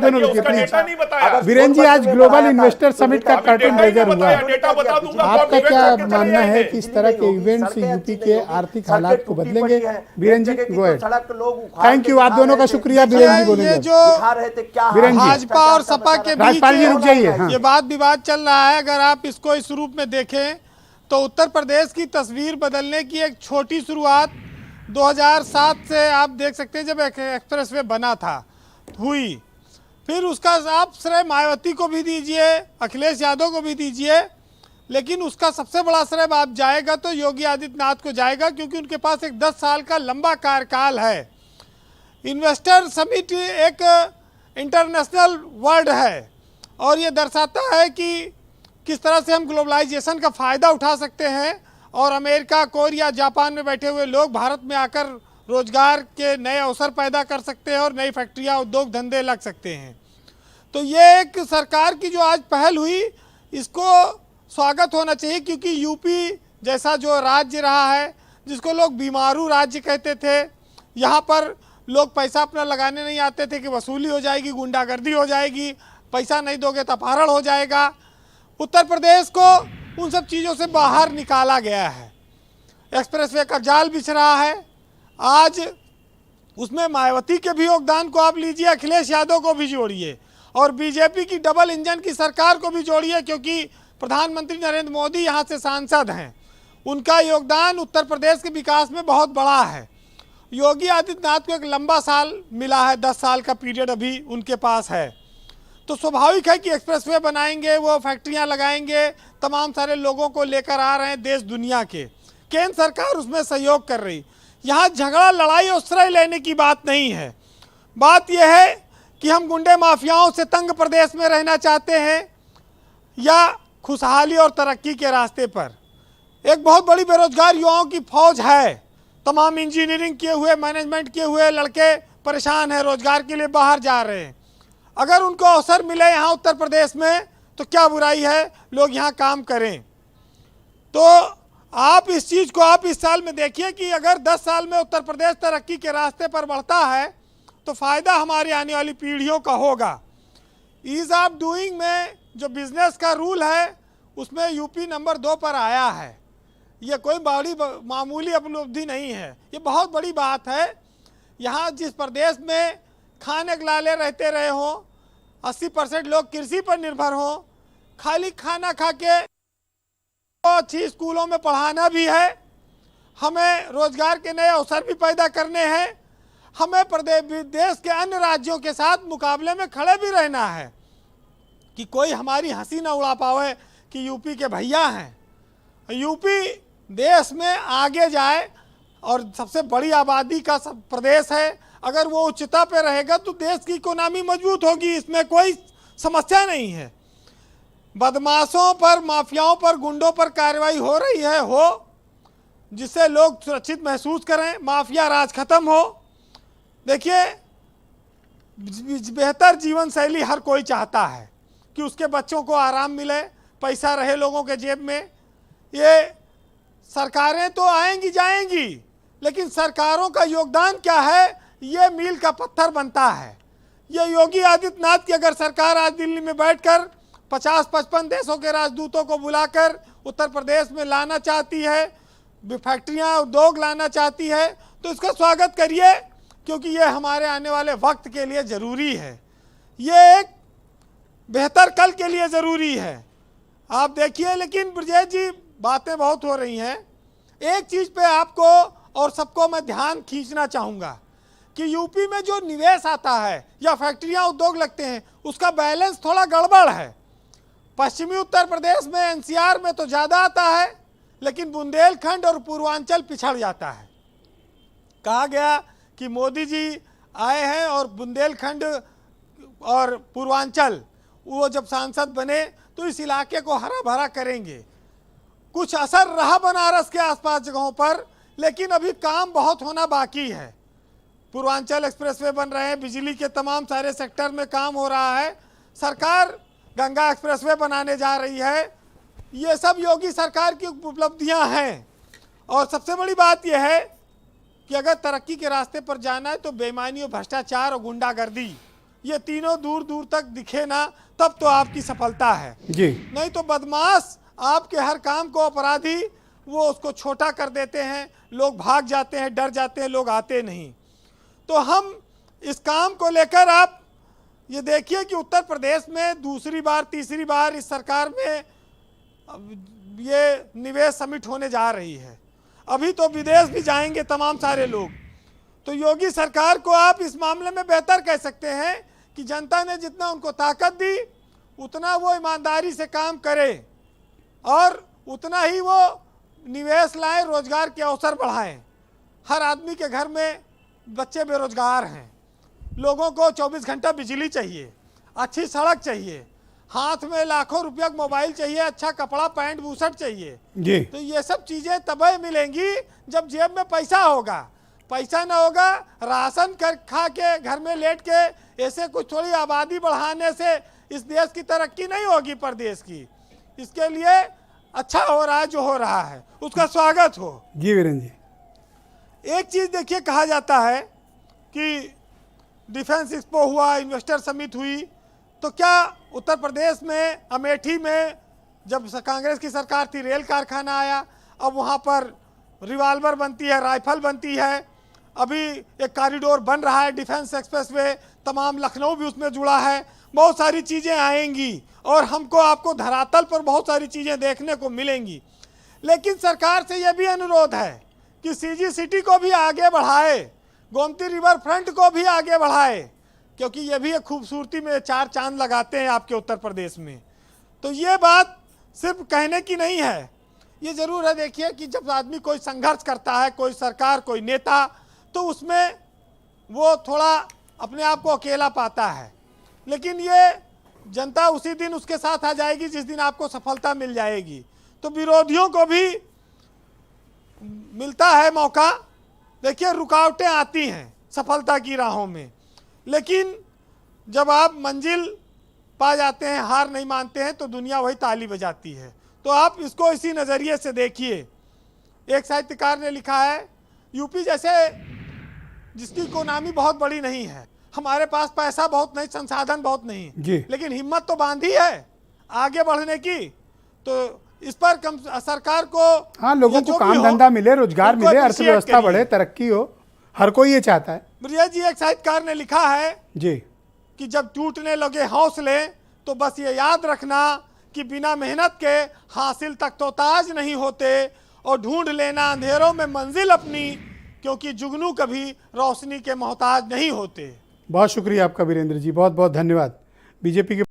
दोनों रुकिए उसका प्लीज। डेटा नहीं बताया। वीरेन जी, आज ग्लोबल इन्वेस्टर समिट का अभी डेटा कर्टन ही नहीं रेजर हुआ, बताया, डेटा बता दूंगा तो आप आपका विवेक क्या करके चले मानना है जाएंगे। कि इस तरह के इवेंट्स यूपी के आर्थिक हालात को बदलेंगे? वीरेन जी गो अहेड। थैंक यू, आप दोनों का शुक्रिया। वीरेन जी बोलेंगे। ये जो वीरेन जी, भाजपा और सपा के बीच राजपाल जी रुक जाइए। हाँ। ये वाद विवाद चल रहा है, अगर आप इसको इस रूप में देखें तो उत्तर प्रदेश की तस्वीर बदलने की एक छोटी शुरुआत 2007 से आप देख सकते हैं, जब एक्सप्रेसवे बना था हुई। फिर उसका आप श्रेय मायावती को भी दीजिए, अखिलेश यादव को भी दीजिए, लेकिन उसका सबसे बड़ा श्रेय आप जाएगा तो योगी आदित्यनाथ को जाएगा, क्योंकि उनके पास एक 10 साल का लंबा कार्यकाल है। इन्वेस्टर समिट एक इंटरनेशनल वर्ड है और ये दर्शाता है कि किस तरह से हम ग्लोबलाइजेशन का फ़ायदा उठा सकते हैं और अमेरिका, कोरिया, जापान में बैठे हुए लोग भारत में आकर रोजगार के नए अवसर पैदा कर सकते हैं और नई फैक्ट्रियां, उद्योग धंधे लग सकते हैं। तो ये एक सरकार की जो आज पहल हुई, इसको स्वागत होना चाहिए, क्योंकि यूपी जैसा जो राज्य रहा है, जिसको लोग बीमारू राज्य कहते थे, यहाँ पर लोग पैसा अपना लगाने नहीं आते थे कि वसूली हो जाएगी, गुंडागर्दी हो जाएगी, पैसा नहीं दोगे तो अपहरण हो जाएगा। उत्तर प्रदेश को उन सब चीज़ों से बाहर निकाला गया है। एक्सप्रेसवे का जाल बिछ रहा है। आज उसमें मायावती के भी योगदान को आप लीजिए, अखिलेश यादव को भी जोड़िए और बीजेपी की डबल इंजन की सरकार को भी जोड़िए, क्योंकि प्रधानमंत्री नरेंद्र मोदी यहाँ से सांसद हैं। उनका योगदान उत्तर प्रदेश के विकास में बहुत बड़ा है। योगी आदित्यनाथ को एक लंबा साल मिला है, 10 साल का पीरियड अभी उनके पास है। तो स्वाभाविक है कि एक्सप्रेसवे बनाएंगे, वो फैक्ट्रियां लगाएंगे, तमाम सारे लोगों को लेकर आ रहे हैं देश दुनिया के। केंद्र सरकार उसमें सहयोग कर रही। यहाँ झगड़ा, लड़ाई और श्रेय लेने की बात नहीं है। बात यह है कि हम गुंडे माफियाओं से तंग प्रदेश में रहना चाहते हैं या खुशहाली और तरक्की के रास्ते पर। एक बहुत बड़ी बेरोजगार युवाओं की फौज है। तमाम इंजीनियरिंग किए हुए, मैनेजमेंट किए हुए लड़के परेशान हैं, रोजगार के लिए बाहर जा रहे हैं। अगर उनको अवसर मिले यहाँ उत्तर प्रदेश में तो क्या बुराई है, लोग यहाँ काम करें। तो आप इस चीज़ को आप इस साल में देखिए कि अगर 10 साल में उत्तर प्रदेश तरक्की के रास्ते पर बढ़ता है तो फ़ायदा हमारी आने वाली पीढ़ियों का होगा। ईज़ ऑफ डूइंग में जो बिजनेस का रूल है, उसमें यूपी नंबर 2 पर आया है। ये कोई बड़ी मामूली उपलब्धि नहीं है, ये बहुत बड़ी बात है। यहाँ जिस प्रदेश में खाने के लाले रहते रहे हों, 80% लोग कृषि पर निर्भर हों, खाली खाना खा के अच्छी स्कूलों में पढ़ाना भी है, हमें रोजगार के नए अवसर भी पैदा करने हैं, हमें देश के अन्य राज्यों के साथ मुकाबले में खड़े भी रहना है कि कोई हमारी हंसी ना उड़ा पावे कि यूपी के भैया हैं। यूपी देश में आगे जाए और सबसे बड़ी आबादी का प्रदेश है। अगर वो उच्चता पे रहेगा तो देश की इकोनॉमी मजबूत होगी, इसमें कोई समस्या नहीं है। बदमाशों पर, माफियाओं पर, गुंडों पर कार्रवाई हो रही है, हो, जिससे लोग सुरक्षित महसूस करें, माफिया राज खत्म हो। देखिए, बेहतर जीवन शैली हर कोई चाहता है कि उसके बच्चों को आराम मिले, पैसा रहे लोगों के जेब में। ये सरकारें तो आएंगी जाएंगी, लेकिन सरकारों का योगदान क्या है, ये मील का पत्थर बनता है। ये योगी आदित्यनाथ की अगर सरकार आज दिल्ली में बैठकर 50-55 देशों के राजदूतों को बुलाकर उत्तर प्रदेश में लाना चाहती है, फैक्ट्रियां, उद्योग लाना चाहती है, तो इसका स्वागत करिए, क्योंकि ये हमारे आने वाले वक्त के लिए ज़रूरी है। ये एक बेहतर कल के लिए ज़रूरी है। आप देखिए, लेकिन ब्रजेश जी, बातें बहुत हो रही हैं। एक चीज़ पे आपको और सबको मैं ध्यान खींचना चाहूँगा कि यूपी में जो निवेश आता है या फैक्ट्रियां, उद्योग लगते हैं, उसका बैलेंस थोड़ा गड़बड़ है। पश्चिमी उत्तर प्रदेश में, एनसीआर में तो ज़्यादा आता है, लेकिन बुंदेलखंड और पूर्वांचल पिछड़ जाता है। कहा गया कि मोदी जी आए हैं और बुंदेलखंड और पूर्वांचल, वो जब सांसद बने तो इस इलाके को हरा भरा करेंगे। कुछ असर रहा बनारस के आसपास जगहों पर, लेकिन अभी काम बहुत होना बाकी है। पूर्वांचल एक्सप्रेसवे बन रहे हैं, बिजली के तमाम सारे सेक्टर में काम हो रहा है, सरकार गंगा एक्सप्रेसवे बनाने जा रही है। ये सब योगी सरकार की उपलब्धियां हैं। और सबसे बड़ी बात यह है कि अगर तरक्की के रास्ते पर जाना है तो बेईमानी और भ्रष्टाचार और गुंडागर्दी, ये तीनों दूर दूर तक दिखे ना, तब तो आपकी सफलता है जी। नहीं तो बदमाश आपके हर काम को, अपराधी वो उसको छोटा कर देते हैं, लोग भाग जाते हैं, डर जाते हैं, लोग आते नहीं। तो हम इस काम को लेकर आप ये देखिए कि उत्तर प्रदेश में दूसरी बार तीसरी बार इस सरकार में ये निवेश समिट होने जा रही है। अभी तो विदेश भी जाएंगे तमाम सारे लोग। तो योगी सरकार को आप इस मामले में बेहतर कह सकते हैं कि जनता ने जितना उनको ताकत दी उतना वो ईमानदारी से काम करे और उतना ही वो निवेश लाए, रोजगार के अवसर बढ़ाएं। हर आदमी के घर में बच्चे बेरोजगार हैं, लोगों को 24 घंटा बिजली चाहिए, अच्छी सड़क चाहिए, हाथ में लाखों रुपया का मोबाइल चाहिए, अच्छा कपड़ा पैंट बूशर्ट चाहिए जी। तो ये सब चीज़ें तभी मिलेंगी जब जेब में पैसा होगा। पैसा ना होगा, राशन कर खा के घर में लेट के ऐसे कुछ थोड़ी आबादी बढ़ाने से इस देश की तरक्की नहीं होगी प्रदेश की। इसके लिए अच्छा हो रहा है जो हो रहा है, उसका स्वागत हो। जी वीरेंद्र जी, एक चीज़ देखिए, कहा जाता है कि डिफेंस एक्सपो हुआ, इन्वेस्टर समिट हुई, तो क्या उत्तर प्रदेश में अमेठी में जब कांग्रेस की सरकार थी रेल कारखाना आया, अब वहाँ पर रिवाल्वर बनती है, राइफल बनती है, अभी एक कॉरिडोर बन रहा है डिफेंस एक्सप्रेसवे, तमाम लखनऊ भी उसमें जुड़ा है, बहुत सारी चीज़ें आएंगी और हमको आपको धरातल पर बहुत सारी चीज़ें देखने को मिलेंगी। लेकिन सरकार से यह भी अनुरोध है कि सीजी सिटी को भी आगे बढ़ाए, गोमती रिवर फ्रंट को भी आगे बढ़ाए, क्योंकि ये भी एक खूबसूरती में चार चांद लगाते हैं आपके उत्तर प्रदेश में। तो ये बात सिर्फ कहने की नहीं है, ये ज़रूर है। देखिए कि जब आदमी कोई संघर्ष करता है, कोई सरकार, कोई नेता, तो उसमें वो थोड़ा अपने आप को अकेला पाता है, लेकिन ये जनता उसी दिन उसके साथ आ जाएगी जिस दिन आपको सफलता मिल जाएगी। तो विरोधियों को भी मिलता है मौका। देखिए, रुकावटें आती हैं सफलता की राहों में, लेकिन जब आप मंजिल पा जाते हैं, हार नहीं मानते हैं, तो दुनिया वही ताली बजाती है। तो आप इसको इसी नज़रिए से देखिए। एक साहित्यकार ने लिखा है, यूपी जैसे जिसकी इकोनॉमी बहुत बड़ी नहीं है, हमारे पास पैसा बहुत नहीं, संसाधन बहुत नहीं, लेकिन हिम्मत तो बांधी है आगे बढ़ने की। तो इस पर कम सरकार को, हाँ, लोगों को काम धंधा मिले, रोजगार मिले, अर्थव्यवस्था बढ़े, तरक्की हो, हर कोई ये चाहता है। ब्रिया जी, एक साहित्यकार ने लिखा है जी कि जब टूटने लगे हौसले तो बस ये याद रखना कि बिना मेहनत के हासिल तक तो ताज नहीं होते, और ढूंढ लेना अंधेरों में मंजिल अपनी, क्योंकि जुगनू कभी रोशनी के मोहताज नहीं होते। बहुत शुक्रिया आपका वीरेंद्र जी, बहुत बहुत धन्यवाद। बीजेपी के